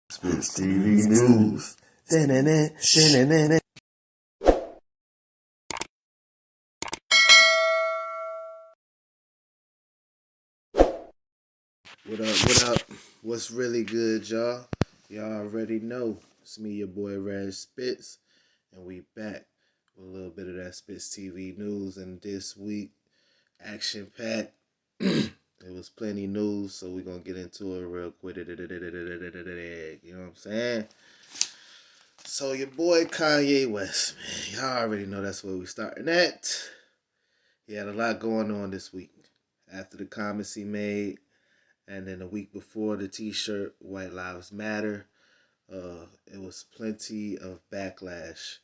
Spitz TV News. What up, what up? What's really good, y'all? Y'all already know. It's me, your boy Reggspitz, and we back with a little bit of that Spitz TV news. And this week, action packed. It was plenty news, so we're gonna get into it real quick. You know what I'm saying? So your boy Kanye West, man, y'all already know that's where we starting at. He had a lot going on this week. After the comments he made, and then a week before the t-shirt, White Lives Matter, it was plenty of backlash.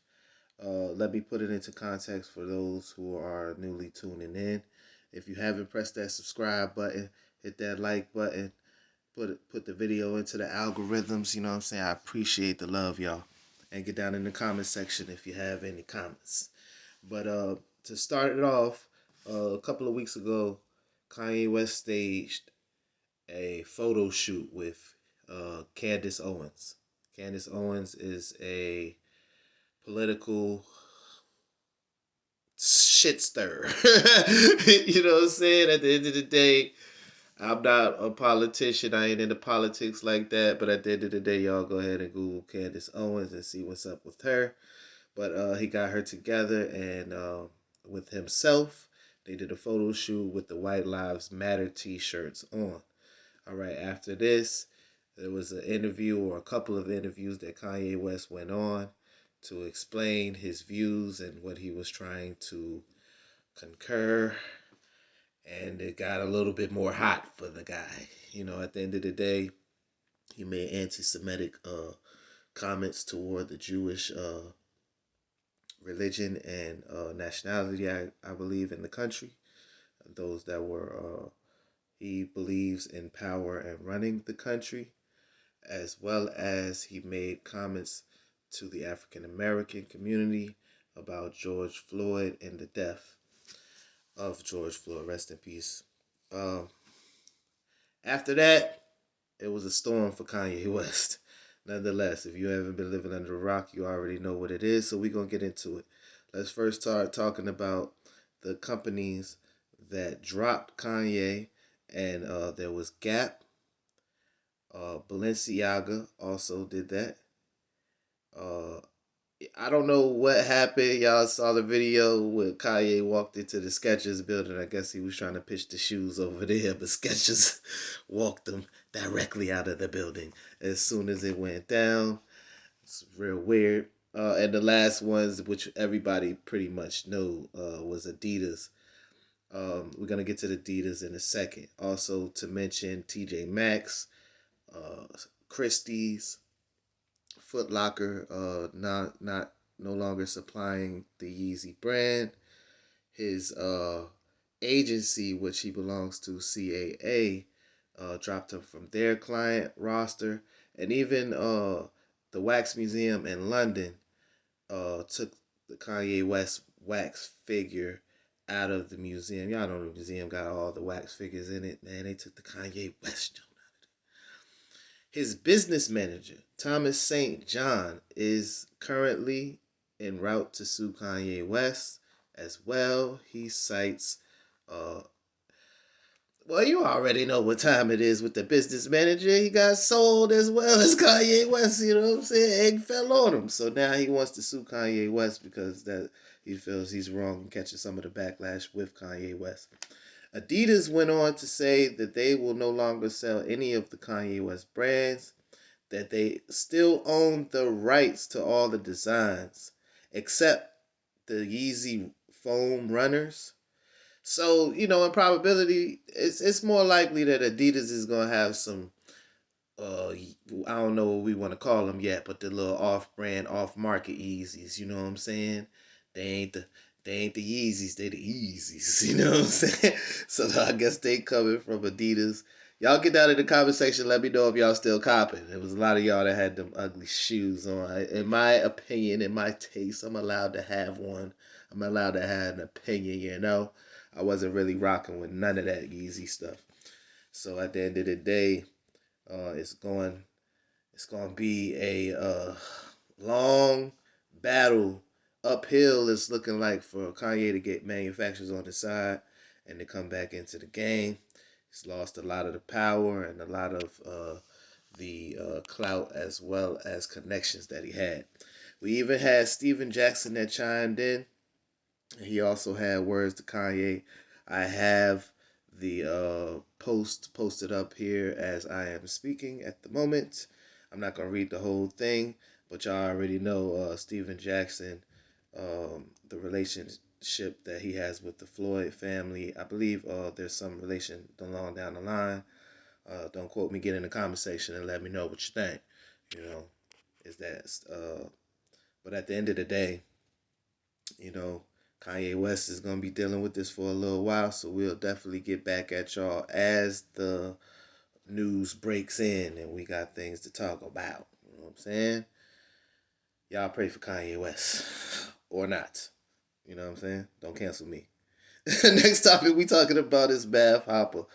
Let me put it into context for those who are newly tuning in. If you haven't pressed that subscribe button, hit that like button, put the video into the algorithms, you know what I'm saying? I appreciate the love, y'all. And get down in the comment section if you have any comments. But to start it off, a couple of weeks ago, Kanye West staged a photo shoot with Candace Owens. Candace Owens is a political shit stir. You know what I'm saying? At the end of the day, I'm not a politician. I ain't into politics like that. But at the end of the day, y'all go ahead and Google Candace Owens and see what's up with her. But he got her together and with himself, they did a photo shoot with the White Lives Matter t-shirts on. All right, after this, there was an interview or a couple of interviews that Kanye West went on to explain his views and what he was trying to concur. And it got a little bit more hot for the guy. You know, at the end of the day, he made anti-Semitic comments toward the Jewish religion and nationality, I believe, in the country. Those that were, he believes in power and running the country, as well as he made comments to the African American community about George Floyd and the death of George Floyd. Rest in peace. After that, it was a storm for Kanye West. Nonetheless, if you haven't been living under a rock, you already know what it is, so we're going to get into it. Let's first start talking about the companies that dropped Kanye, and there was Gap. Balenciaga also did that. I don't know what happened. Y'all saw the video where Kanye walked into the Skechers building. I guess he was trying to pitch the shoes over there, but Skechers walked them directly out of the building as soon as it went down. It's real weird. And the last ones, which everybody pretty much know, was Adidas. We're going to get to the Adidas in a second. Also to mention TJ Maxx, Christie's, Foot Locker, no longer supplying the Yeezy brand. His agency, which he belongs to, CAA, dropped him from their client roster, and even the Wax Museum in London took the Kanye West wax figure out of the museum. Y'all know the museum got all the wax figures in it. Man, they took the Kanye West joint. His business manager, Thomas St. John, is currently en route to sue Kanye West as well. He cites, well, you already know what time it is with the business manager. He got sold as well as Kanye West, you know what I'm saying? Egg fell on him. So now he wants to sue Kanye West because that he feels he's wrong and catching some of the backlash with Kanye West. Adidas went on to say that they will no longer sell any of the Kanye West brands, that they still own the rights to all the designs, except the Yeezy foam runners. So, you know, in probability, it's more likely that Adidas is going to have some, I don't know what we want to call them yet, but the little off-brand, off-market Yeezys, you know what I'm saying? They ain't the they ain't the Yeezys, they the Yeezys, you know what I'm saying? So I guess they coming from Adidas. Y'all get down in the comment section, let me know if y'all still copping. There was a lot of y'all that had them ugly shoes on. In my opinion, in my taste, I'm allowed to have one. I'm allowed to have an opinion, you know? I wasn't really rocking with none of that Yeezy stuff. So at the end of the day, it's going It's gonna be a long battle. Uphill is looking like for Kanye to get manufacturers on the side and to come back into the game. He's lost a lot of the power and a lot of the clout as well as connections that he had. We even had Steven Jackson that chimed in. He also had words to Kanye. I have the post posted up here as I am speaking at the moment. I'm not gonna read the whole thing, but y'all already know Steven Jackson, the relationship that he has with the Floyd family. I believe there's some relation along down the line. Don't quote me. Get in the comment section and let me know what you think. You know, is that? But at the end of the day, you know, Kanye West is gonna be dealing with this for a little while, so we'll definitely get back at y'all as the news breaks in and we got things to talk about. You know what I'm saying? Y'all pray for Kanye West or not. You know what I'm saying? Don't cancel me. Next topic we talking about is Math Hoffa.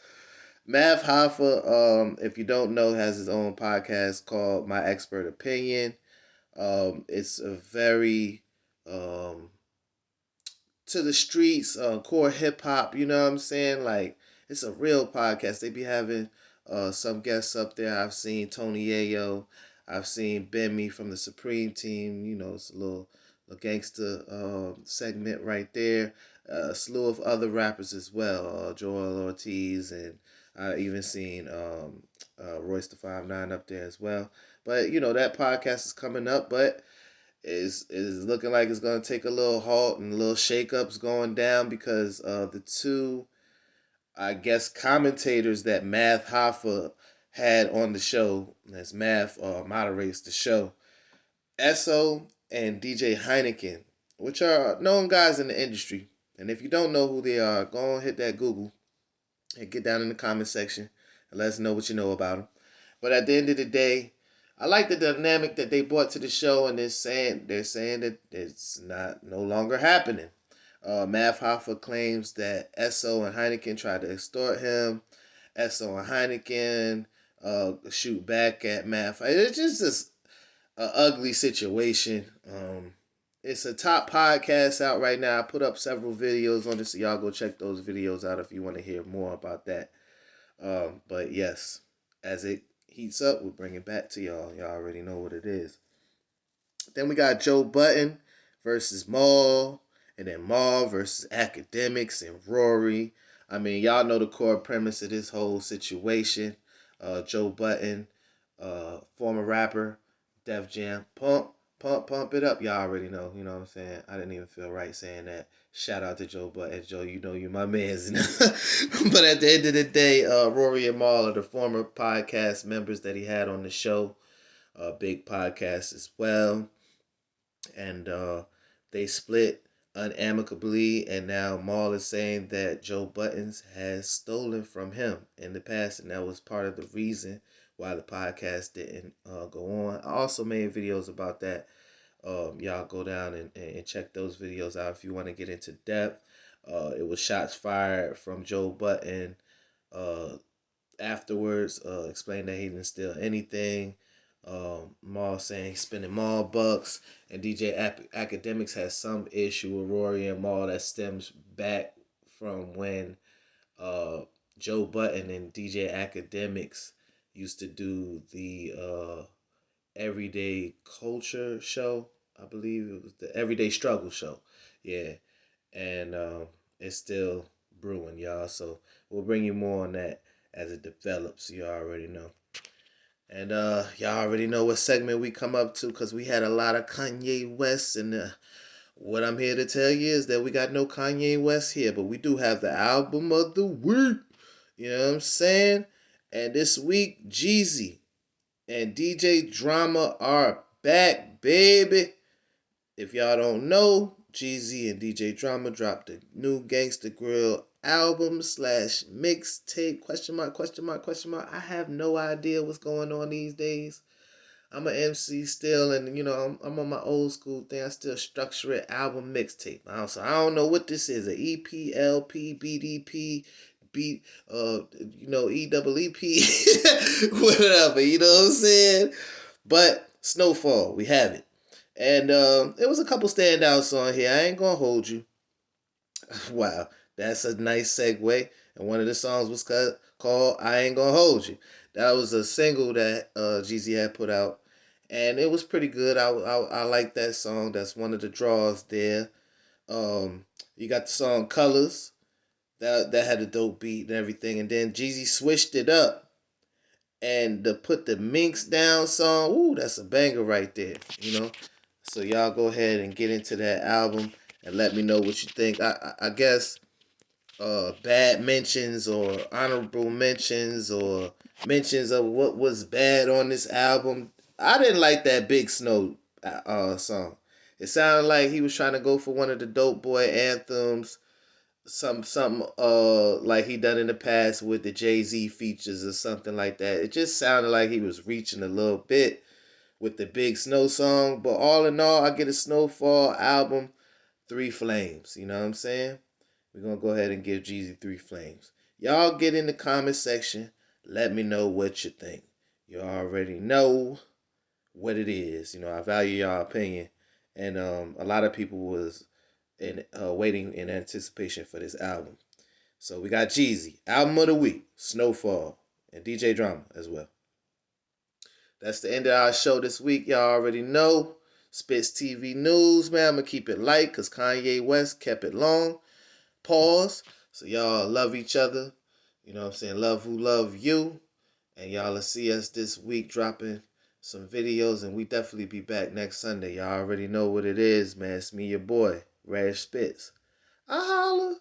Math Hoffa, if you don't know, has his own podcast called My Expert Opinion. It's a very to the streets, core hip hop. You know what I'm saying? Like it's a real podcast. They be having some guests up there. I've seen Tony Yayo. I've seen Benmy from the Supreme Team. You know, it's a little gangster segment right there. A slew of other rappers as well. Joel Ortiz and I even seen Royce the 5'9" up there as well. But you know that podcast is coming up, but is looking like it's going to take a little halt and a little shakeups going down because the two, I guess, commentators that Math Hoffa had on the show, as Math moderates the show, Esso and DJ Heineken, which are known guys in the industry. And if you don't know who they are, go and hit that Google and get down in the comment section and let us know what you know about them. But at the end of the day, I like the dynamic that they brought to the show, and they're saying that it's not no longer happening. Math Hoffa claims that Esso and Heineken tried to extort him. Esso and Heineken shoot back at Math. It's just this ugly situation. It's a top podcast out right now. I put up several videos on this, so y'all go check those videos out if you want to hear more about that. But yes, as it heats up, we'll bring it back to y'all. Y'all already know what it is. Then we got Joe Button versus Maul, and then Maul versus Academics and Rory. I mean, y'all know the core premise of this whole situation. Joe Button, former rapper, Def Jam, pump it up. Y'all already know. You know what I'm saying? I didn't even feel right saying that. Shout out to Joe Button. Joe, you know you my mans. But at the end of the day, Rory and Maul are the former podcast members that he had on the show. Big podcast as well. And they split unamicably, and now Maul is saying that Joe Buttons has stolen from him in the past, and that was part of the reason why the podcast didn't go on. I also made videos about that. Y'all go down and check those videos out if you want to get into depth. It was shots fired from Joe Button uh, afterwards, explained that he didn't steal anything. Maul saying he's spending Maul bucks, and DJ Academics has some issue with Rory and Maul that stems back from when uh, Joe Button and DJ Academics used to do the Everyday Culture show. I believe it was the Everyday Struggle show. Yeah, and it's still brewing, y'all. So we'll bring you more on that as it develops. You already know. And y'all already know what segment we come up to because we had a lot of Kanye West. And what I'm here to tell you is that we got no Kanye West here, but we do have the album of the week. You know what I'm saying? And this week, Jeezy and DJ Drama are back, baby. If y'all don't know, Jeezy and DJ Drama dropped a new Gangsta Grill album slash mixtape, question mark, question mark, question mark. I have no idea what's going on these days. I'm an MC still, and you know, I'm on my old school thing. I still structure it album mixtape. So I don't know what this is, a EP, LP, BDP, beat, you know, EEEP, whatever, you know what I'm saying? But Snowfall, we have it. And it was a couple standouts on here. I ain't gonna hold you. Wow, that's a nice segue. And one of the songs was called "I Ain't Gonna Hold You." That was a single that Jeezy had put out, and it was pretty good. I like that song. That's one of the draws there. You got the song "Colors." That had a dope beat and everything, and then Jeezy switched it up and to put the Minks Down song. Ooh, that's a banger right there. You know. So y'all go ahead and get into that album and let me know what you think. I guess bad mentions or honorable mentions or mentions of what was bad on this album. I didn't like that Big Snow song. It sounded like he was trying to go for one of the Dope Boy anthems, something like he done in the past with the Jay-Z features or something like that. It just sounded like he was reaching a little bit with the Big Snow song. But all in all, I get a Snowfall album, 3 flames. You know what I'm saying? We're going to go ahead and give Jeezy 3 flames. Y'all get in the comment section. Let me know what you think. You already know what it is. You know, I value y'all opinion. And a lot of people was waiting in anticipation for this album. So we got Jeezy, album of the week, Snowfall, and DJ Drama as well. That's the end of our show this week. Y'all already know. Spitz TV News, man. I'm going to keep it light because Kanye West kept it long. Pause. So y'all love each other. You know what I'm saying? Love who love you. And y'all will see us this week dropping some videos. And we definitely be back next Sunday. Y'all already know what it is, man. It's me, your boy, Reggspitz. I holla.